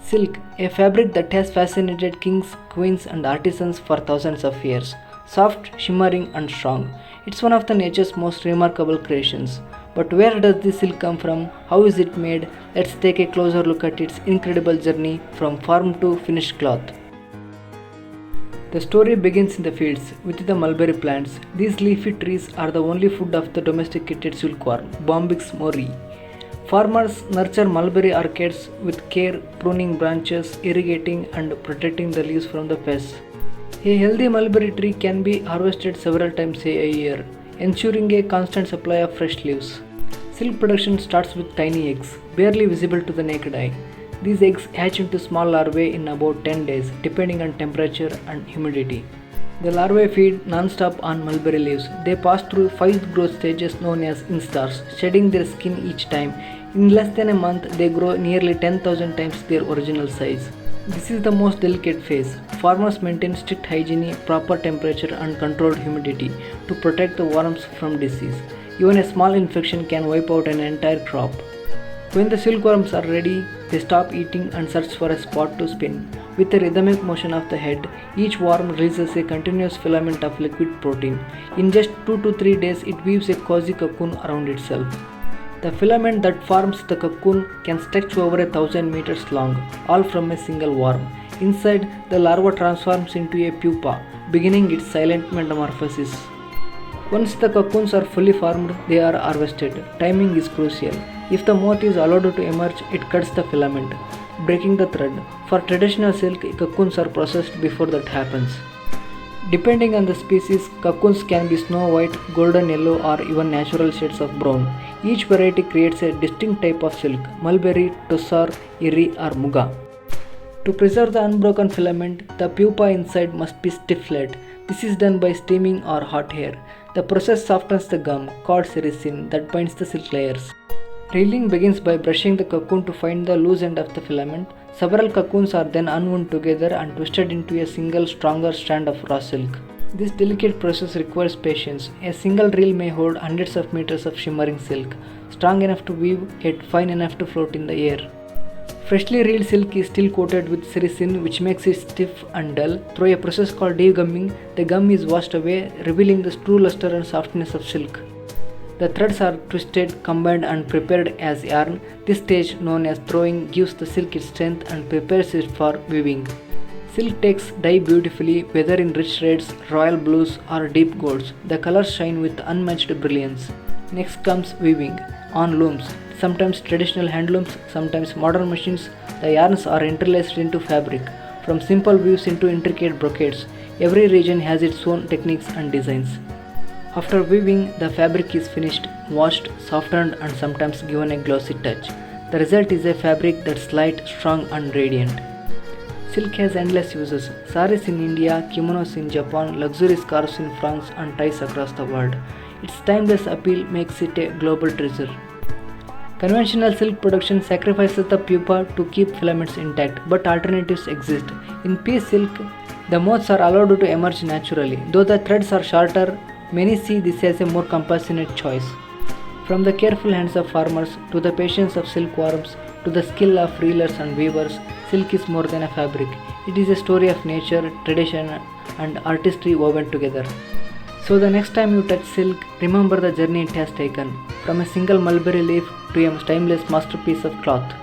Silk, a fabric that has fascinated kings, queens, and artisans for thousands of years. Soft, shimmering, and strong. It's one of the nature's most remarkable creations. But where does this silk come from? How is it made? Let's take a closer look at its incredible journey from farm to finished cloth. The story begins in the fields with the mulberry plants. These leafy trees are the only food of the domesticated silkworm, Bombix mori. Farmers nurture mulberry orchids with care, pruning branches, irrigating, and protecting the leaves from the pests. A healthy mulberry tree can be harvested several times a year, ensuring a constant supply of fresh leaves. Silk production starts with tiny eggs, barely visible to the naked eye. These eggs hatch into small larvae in about 10 days, depending on temperature and humidity. The larvae feed non-stop on mulberry leaves. They pass through 5 growth stages known as instars, shedding their skin each time. In less than a month, they grow nearly 10,000 times their original size. This is the most delicate phase. Farmers maintain strict hygiene, proper temperature, and controlled humidity to protect the worms from disease. Even a small infection can wipe out an entire crop. When the silkworms are ready, they stop eating and search for a spot to spin. With a rhythmic motion of the head, each worm releases a continuous filament of liquid protein. In just 2 to 3 days, it weaves a cozy cocoon around itself. The filament that forms the cocoon can stretch over 1,000 meters long, all from a single worm. Inside, the larva transforms into a pupa, beginning its silent metamorphosis. Once the cocoons are fully formed, they are harvested. Timing is crucial. If the moth is allowed to emerge, it cuts the filament, breaking the thread. For traditional silk, cocoons are processed before that happens. Depending on the species, cocoons can be snow white, golden yellow, or even natural shades of brown. Each variety creates a distinct type of silk: mulberry, tussar, iri, or muga. To preserve the unbroken filament, the pupa inside must be stiff-flat. This is done by steaming or hot air. The process softens the gum, called sericin, that binds the silk layers. Reeling begins by brushing the cocoon to find the loose end of the filament. Several cocoons are then unwound together and twisted into a single, stronger strand of raw silk. This delicate process requires patience. A single reel may hold hundreds of meters of shimmering silk, strong enough to weave yet fine enough to float in the air. Freshly reeled silk is still coated with sericin, which makes it stiff and dull. Through a process called degumming, the gum is washed away, revealing the true luster and softness of silk. The threads are twisted, combined, and prepared as yarn. This stage, known as throwing, gives the silk its strength and prepares it for weaving. Silk takes dye beautifully, whether in rich reds, royal blues, or deep golds. The colors shine with unmatched brilliance. Next comes weaving. On looms, sometimes traditional handlooms, sometimes modern machines, the yarns are interlaced into fabric, from simple weaves into intricate brocades. Every region has its own techniques and designs. After weaving, the fabric is finished, washed, softened, and sometimes given a glossy touch. The result is a fabric that's light, strong, and radiant. Silk has endless uses: saris in India, kimonos in Japan, luxury scarves in France, and ties across the world. Its timeless appeal makes it a global treasure. Conventional silk production sacrifices the pupa to keep filaments intact, but alternatives exist. In piece silk, the moths are allowed to emerge naturally. Though the threads are shorter, many see this as a more compassionate choice. From the careful hands of farmers to the patience of silkworms to the skill of reelers and weavers, silk is more than a fabric. It is a story of nature, tradition, and artistry woven together. So the next time you touch silk, remember the journey it has taken, from a single mulberry leaf to a timeless masterpiece of cloth.